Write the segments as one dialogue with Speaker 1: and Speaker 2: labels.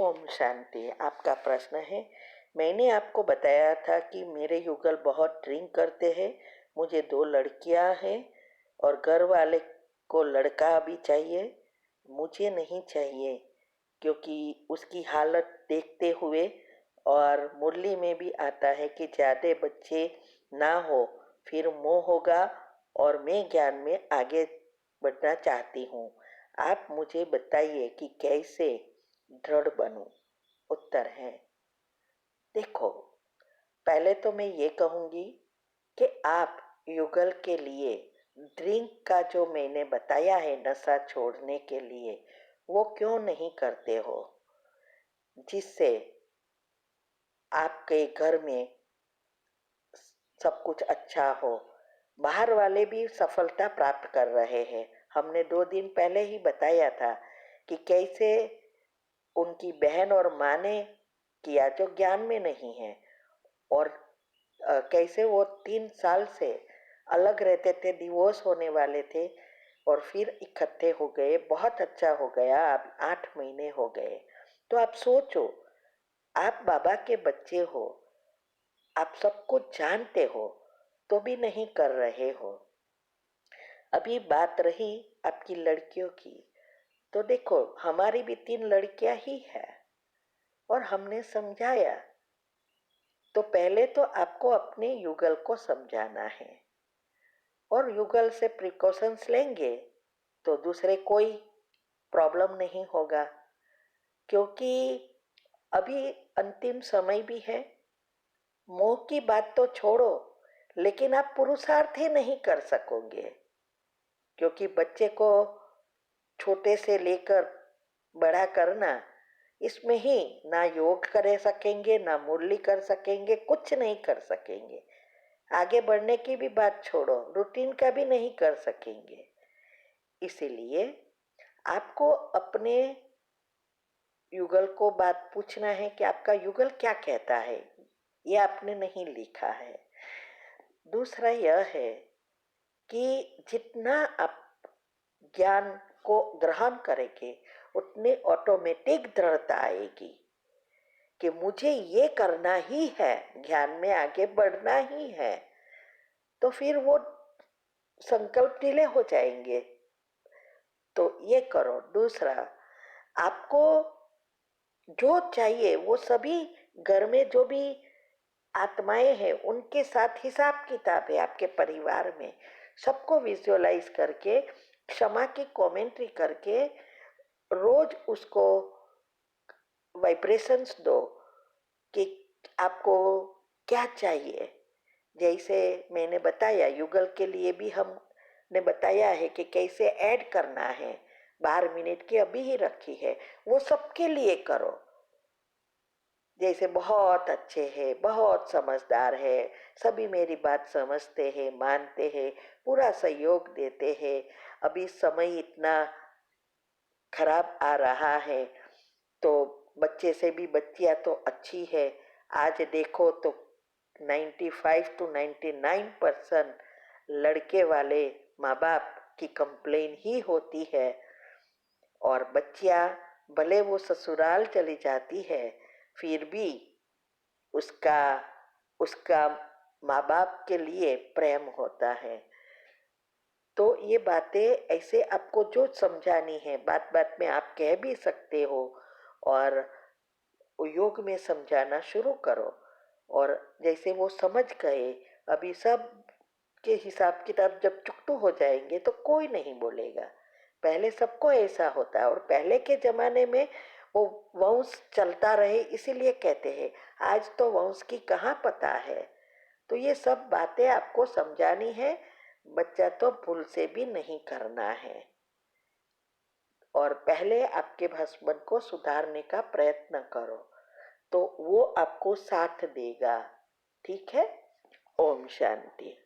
Speaker 1: ओम शांति। आपका प्रश्न है, मैंने आपको बताया था कि मेरे युगल बहुत ड्रिंक करते हैं। मुझे दो लड़कियां हैं और घर वाले को लड़का भी चाहिए। मुझे नहीं चाहिए क्योंकि उसकी हालत देखते हुए और मुरली में भी आता है कि ज़्यादा बच्चे ना हो, फिर मोह होगा और मैं ज्ञान में आगे बढ़ना चाहती हूँ। आप मुझे बताइए कि कैसे दृढ़ बनूं। उत्तर है, देखो, पहले तो मैं ये कहूंगी कि आप युगल के लिए ड्रिंक का जो मैंने बताया है नशा छोड़ने के लिए, वो क्यों नहीं करते हो, जिससे आपके घर में सब कुछ अच्छा हो। बाहर वाले भी सफलता प्राप्त कर रहे हैं। हमने 2 दिन पहले ही बताया था कि कैसे उनकी बहन और माँ ने किया जो ज्ञान में नहीं है, और कैसे वो 3 साल से अलग रहते थे, डिवोर्स होने वाले थे और फिर इकट्ठे हो गए। बहुत अच्छा हो गया, अब 8 महीने हो गए। तो आप सोचो, आप बाबा के बच्चे हो, आप सब कुछ जानते हो, तो भी नहीं कर रहे हो। अभी बात रही आपकी लड़कियों की, तो देखो, हमारी भी 3 लड़कियां ही है और हमने समझाया। तो पहले तो आपको अपने युगल को समझाना है, और युगल से प्रिकॉशंस लेंगे तो दूसरे कोई प्रॉब्लम नहीं होगा, क्योंकि अभी अंतिम समय भी है। मोह की बात तो छोड़ो, लेकिन आप पुरुषार्थ ही नहीं कर सकोगे, क्योंकि बच्चे को छोटे से लेकर बड़ा करना, इसमें ही ना योग कर सकेंगे, ना मुरली कर सकेंगे, कुछ नहीं कर सकेंगे। आगे बढ़ने की भी बात छोड़ो, रूटीन का भी नहीं कर सकेंगे। इसीलिए आपको अपने युगल को बात पूछना है कि आपका युगल क्या कहता है। ये आपने नहीं लिखा है। दूसरा यह है कि जितना आप ज्ञान को ग्रहण करेंगे, उतनी ऑटोमेटिक दृढ़ता आएगी कि मुझे ये करना ही है, ज्ञान में आगे बढ़ना ही है। तो फिर वो संकल्प ढीले हो जाएंगे। तो ये करो। दूसरा, आपको जो चाहिए वो सभी घर में जो भी आत्माएं हैं उनके साथ हिसाब किताब है। आपके परिवार में सबको विजुअलाइज करके, क्षमा की कमेंट्री करके, रोज उसको वाइब्रेशंस दो कि आपको क्या चाहिए। जैसे मैंने बताया, युगल के लिए भी हमने बताया है कि कैसे ऐड करना है। 12 मिनट की अभी ही रखी है, वो सबके लिए करो। जैसे बहुत अच्छे हैं, बहुत समझदार है, सभी मेरी बात समझते हैं, मानते हैं, पूरा सहयोग देते हैं। अभी समय इतना खराब आ रहा है, तो बच्चे से भी बच्चियां तो अच्छी है। आज देखो तो 95 to 99% लड़के वाले माँ बाप की कंप्लेन ही होती है, और बच्चियां भले वो ससुराल चली जाती है, फिर भी उसका उसका माँ बाप के लिए प्रेम होता है। तो ये बातें ऐसे आपको जो समझानी है, बात बात में आप कह भी सकते हो, और योग में समझाना शुरू करो। और जैसे वो समझ गए, अभी सब के हिसाब किताब जब चुकतू हो जाएंगे तो कोई नहीं बोलेगा। पहले सबको ऐसा होता है, और पहले के जमाने में वो वंश चलता रहे इसीलिए कहते हैं। आज तो वंश की कहाँ पता है। तो ये सब बातें आपको समझानी है। बच्चा तो भूल से भी नहीं करना है, और पहले आपके हस्बैंड को सुधारने का प्रयत्न करो, तो वो आपको साथ देगा। ठीक है। ओम शांति।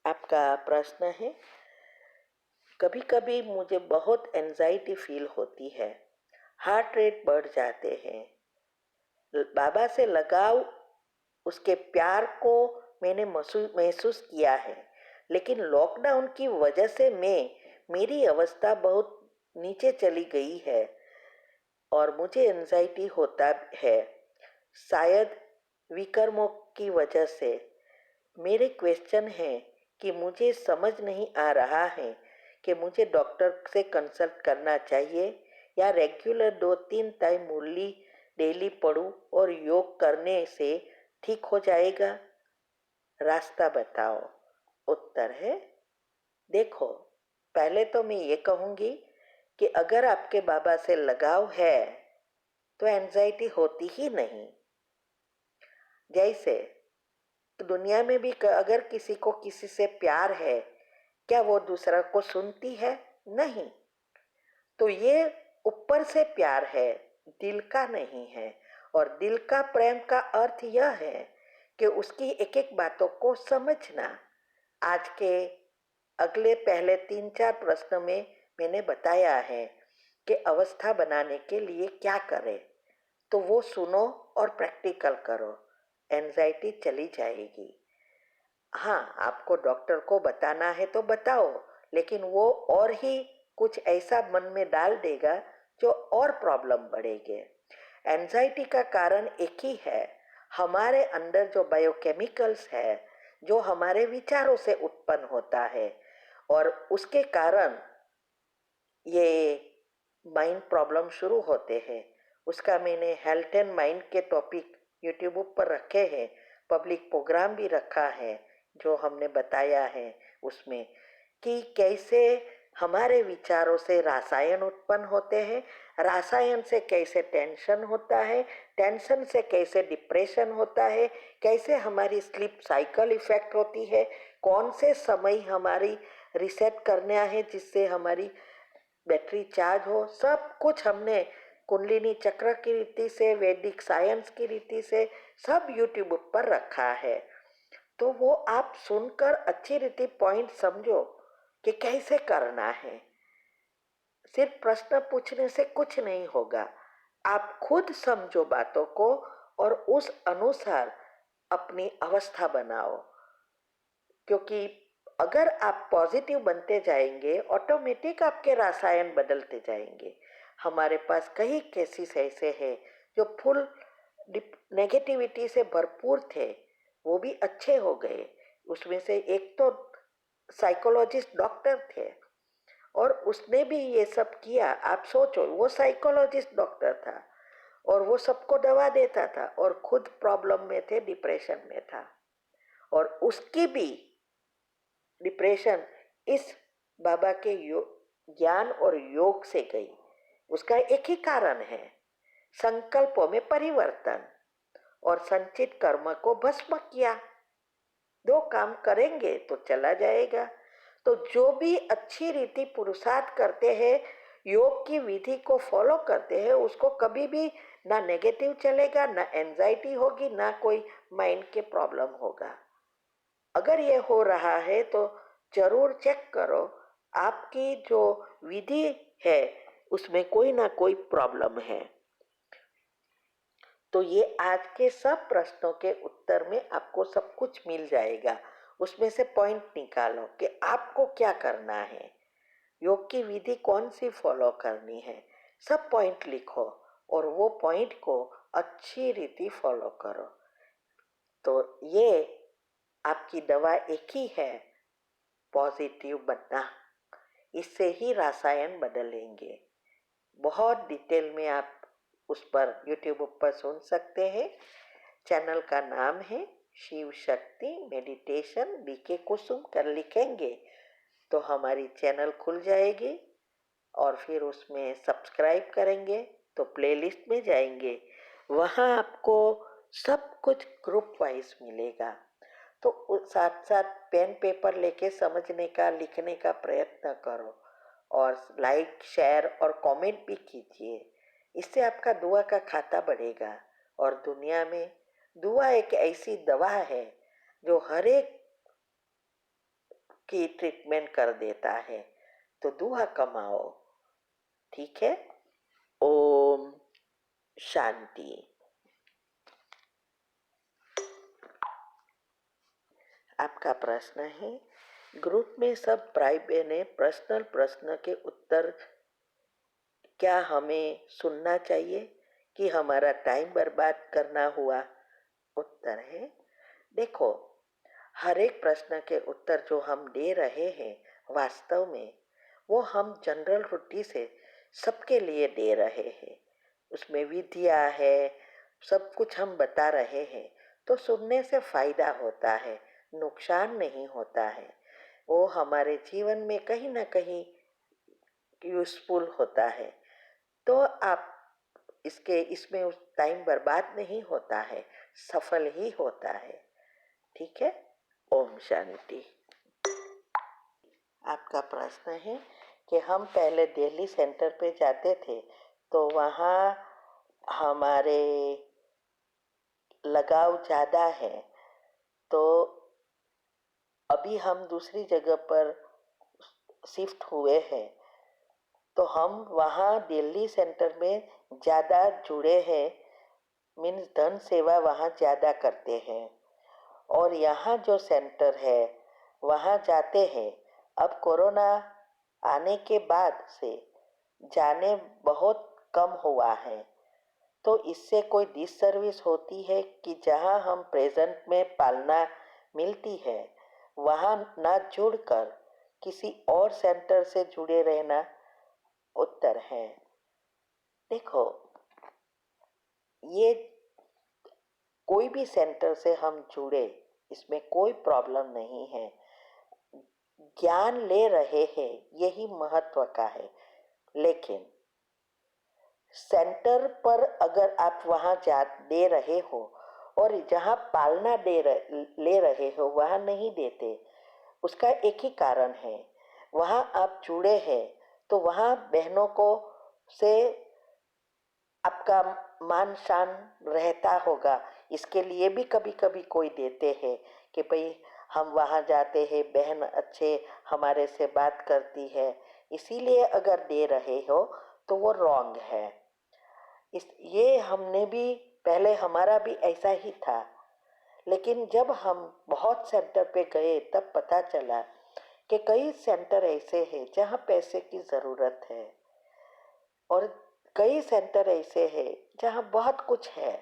Speaker 1: आपका प्रश्न है, कभी कभी मुझे बहुत एंजाइटी फील होती है, हार्ट रेट बढ़ जाते हैं। बाबा से लगाव, उसके प्यार को मैंने महसूस किया है, लेकिन लॉकडाउन की वजह से मेरी अवस्था बहुत नीचे चली गई है, और मुझे एंजाइटी होता है, शायद विकर्मों की वजह से। मेरे क्वेश्चन है कि मुझे समझ नहीं आ रहा है कि मुझे डॉक्टर से कंसल्ट करना चाहिए या रेगुलर 2-3 टाइम मुरली डेली पढ़ूं और योग करने से ठीक हो जाएगा। रास्ता बताओ। उत्तर है, देखो, पहले तो मैं ये कहूंगी कि अगर आपके बाबा से लगाव है तो एंजाइटी होती ही नहीं। जैसे दुनिया में भी अगर किसी को किसी से प्यार है, क्या वो दूसरा को सुनती है? नहीं। तो ये ऊपर से प्यार है, दिल का नहीं है। और दिल का प्रेम का अर्थ यह है कि उसकी एक एक बातों को समझना। आज के अगले पहले 3-4 प्रश्न में मैंने बताया है कि अवस्था बनाने के लिए क्या करें, तो वो सुनो और प्रैक्टिकल करो, एंजाइटी चली जाएगी। हाँ, आपको डॉक्टर को बताना है तो बताओ, लेकिन वो और ही कुछ ऐसा मन में डाल देगा जो और प्रॉब्लम बढ़ेगी। एंजाइटी का कारण एक ही है, हमारे अंदर जो बायोकेमिकल्स है, जो हमारे विचारों से उत्पन्न होता है, और उसके कारण ये माइंड प्रॉब्लम शुरू होते हैं। उसका मैंने हेल्थ एंड माइंड के टॉपिक यूट्यूब पर रखे हैं, पब्लिक प्रोग्राम भी रखा है जो हमने बताया है उसमें कि कैसे हमारे विचारों से रासायन उत्पन्न होते हैं, रासायन से कैसे टेंशन होता है, टेंशन से कैसे डिप्रेशन होता है, कैसे हमारी स्लीप साइकिल इफेक्ट होती है, कौन से समय हमारी रिसेट करना है जिससे हमारी बैटरी चार्ज हो। सब कुछ हमने कुंडलिनी चक्र की रीति से, वैदिक साइंस की रीति से सब यूट्यूब पर रखा है। तो वो आप सुनकर अच्छी रीति पॉइंट समझो कि कैसे करना है। सिर्फ प्रश्न पूछने से कुछ नहीं होगा, आप खुद समझो बातों को और उस अनुसार अपनी अवस्था बनाओ। क्योंकि अगर आप पॉजिटिव बनते जाएंगे, ऑटोमेटिक आपके रसायन बदलते जाएंगे। हमारे पास कई केसेस ऐसे हैं जो फुल नेगेटिविटी से भरपूर थे, वो भी अच्छे हो गए। उसमें से एक तो साइकोलॉजिस्ट डॉक्टर थे और उसने भी ये सब किया। आप सोचो, वो साइकोलॉजिस्ट डॉक्टर था और वो सबको दवा देता था और खुद प्रॉब्लम में थे, डिप्रेशन में था, और उसकी भी डिप्रेशन इस बाबा के ज्ञान और योग से गई। उसका एक ही कारण है, संकल्पों में परिवर्तन और संचित कर्म को भस्म किया। दो काम करेंगे तो चला जाएगा। तो जो भी अच्छी रीति पुरुषार्थ करते हैं, योग की विधि को फॉलो करते हैं, उसको कभी भी ना नेगेटिव चलेगा, ना एंजाइटी होगी, ना कोई माइंड के प्रॉब्लम होगा। अगर ये हो रहा है तो जरूर चेक करो, आपकी जो विधि है उसमें कोई ना कोई प्रॉब्लम है। तो ये आज के सब प्रश्नों के उत्तर में आपको सब कुछ मिल जाएगा। उसमें से पॉइंट निकालो कि आपको क्या करना है, योग की विधि कौन सी फॉलो करनी है, सब पॉइंट लिखो और वो पॉइंट को अच्छी रीति फॉलो करो। तो ये आपकी दवा एक ही है, पॉजिटिव बनना। इससे ही रसायन बदलेंगे। बहुत डिटेल में आप उस पर यूट्यूब पर सुन सकते हैं। चैनल का नाम है शिव शक्ति मेडिटेशन बीके कुसुम कर लिखेंगे तो हमारी चैनल खुल जाएगी और फिर उसमें सब्सक्राइब करेंगे तो प्लेलिस्ट में जाएंगे, वहाँ आपको सब कुछ ग्रुप वाइज मिलेगा। तो साथ साथ पेन पेपर लेके समझने का, लिखने का प्रयत्न करो और लाइक शेयर और कमेंट भी कीजिए। इससे आपका दुआ का खाता बढ़ेगा। और दुनिया में दुआ एक ऐसी दवा है जो हर एक की ट्रीटमेंट कर देता है। तो दुआ कमाओ, ठीक है। ओम शांति। आपका प्रश्न है, ग्रुप में सब भाई बहनें पर्सनल प्रश्न के उत्तर क्या हमें सुनना चाहिए कि हमारा टाइम बर्बाद करना हुआ? उत्तर है, देखो, हर एक प्रश्न के उत्तर जो हम दे रहे हैं वास्तव में वो हम जनरल रुटि से सबके लिए दे रहे हैं। उसमें विधिया है, सब कुछ हम बता रहे हैं। तो सुनने से फायदा होता है, नुकसान नहीं होता है। वो हमारे जीवन में कहीं ना कहीं यूजफुल होता है। तो आप इसमें उस टाइम बर्बाद नहीं होता है, सफल ही होता है। ठीक है। ओम शांति। आपका प्रश्न है कि हम पहले दिल्ली सेंटर पे जाते थे तो वहाँ हमारे लगाव ज़्यादा है, तो अभी हम दूसरी जगह पर शिफ्ट हुए हैं तो हम वहाँ दिल्ली सेंटर में ज़्यादा जुड़े हैं, मीन्स धन सेवा वहाँ ज़्यादा करते हैं। और यहाँ जो सेंटर है वहाँ जाते हैं। अब कोरोना आने के बाद से जाने बहुत कम हुआ है। तो इससे कोई डिससर्विस होती है कि जहाँ हम प्रेजेंट में पालना मिलती है वहाँ ना जुड़कर किसी और सेंटर से जुड़े रहना उत्तर है। देखो, ये कोई भी सेंटर से हम जुड़े, इसमें कोई प्रॉब्लम नहीं है। ज्ञान ले रहे हैं यही महत्व का है। लेकिन सेंटर पर अगर आप वहाँ जा दे रहे हो और जहाँ पालना ले रहे हो वहाँ नहीं देते, उसका एक ही कारण है, वहाँ आप जुड़े हैं तो वहाँ बहनों को से आपका मान शान रहता होगा। इसके लिए भी कभी कभी कोई देते हैं कि भाई हम वहाँ जाते हैं, बहन अच्छे हमारे से बात करती है, इसीलिए अगर दे रहे हो तो वो रॉन्ग है। ये हमने भी पहले हमारा भी ऐसा ही था। लेकिन जब हम बहुत सेंटर पे गए तब पता चला कि कई सेंटर ऐसे हैं जहाँ पैसे की ज़रूरत है और कई सेंटर ऐसे हैं जहाँ बहुत कुछ है।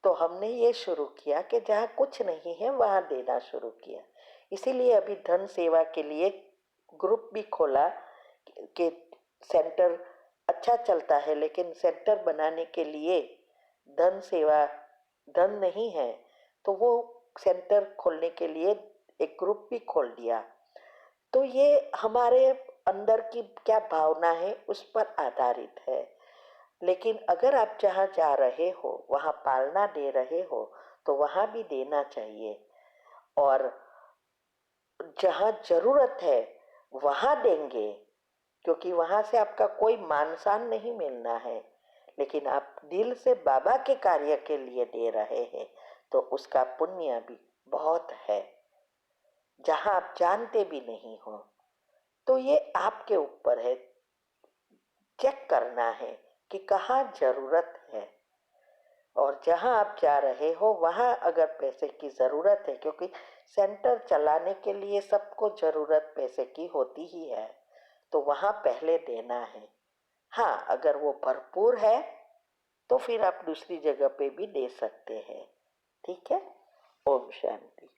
Speaker 1: तो हमने ये शुरू किया कि जहाँ कुछ नहीं है वहाँ देना शुरू किया। इसीलिए अभी धन सेवा के लिए ग्रुप भी खोला कि सेंटर अच्छा चलता है लेकिन सेंटर बनाने के लिए धन सेवा धन नहीं है, तो वो सेंटर खोलने के लिए एक ग्रुप भी खोल दिया। तो ये हमारे अंदर की क्या भावना है उस पर आधारित है। लेकिन अगर आप जहाँ जा रहे हो वहाँ पालना दे रहे हो तो वहाँ भी देना चाहिए। और जहाँ जरूरत है वहाँ देंगे, क्योंकि वहाँ से आपका कोई मान सम्मान नहीं मिलना है। लेकिन आप दिल से बाबा के कार्य के लिए दे रहे हैं तो उसका पुण्य भी बहुत है, जहाँ आप जानते भी नहीं हो। तो ये आपके ऊपर है, चेक करना है कि कहाँ जरूरत है। और जहाँ आप जा रहे हो वहाँ अगर पैसे की ज़रूरत है, क्योंकि सेंटर चलाने के लिए सबको ज़रूरत पैसे की होती ही है, तो वहाँ पहले देना है। हाँ, अगर वो भरपूर है तो फिर आप दूसरी जगह पे भी दे सकते हैं। ठीक है। ओम शांति।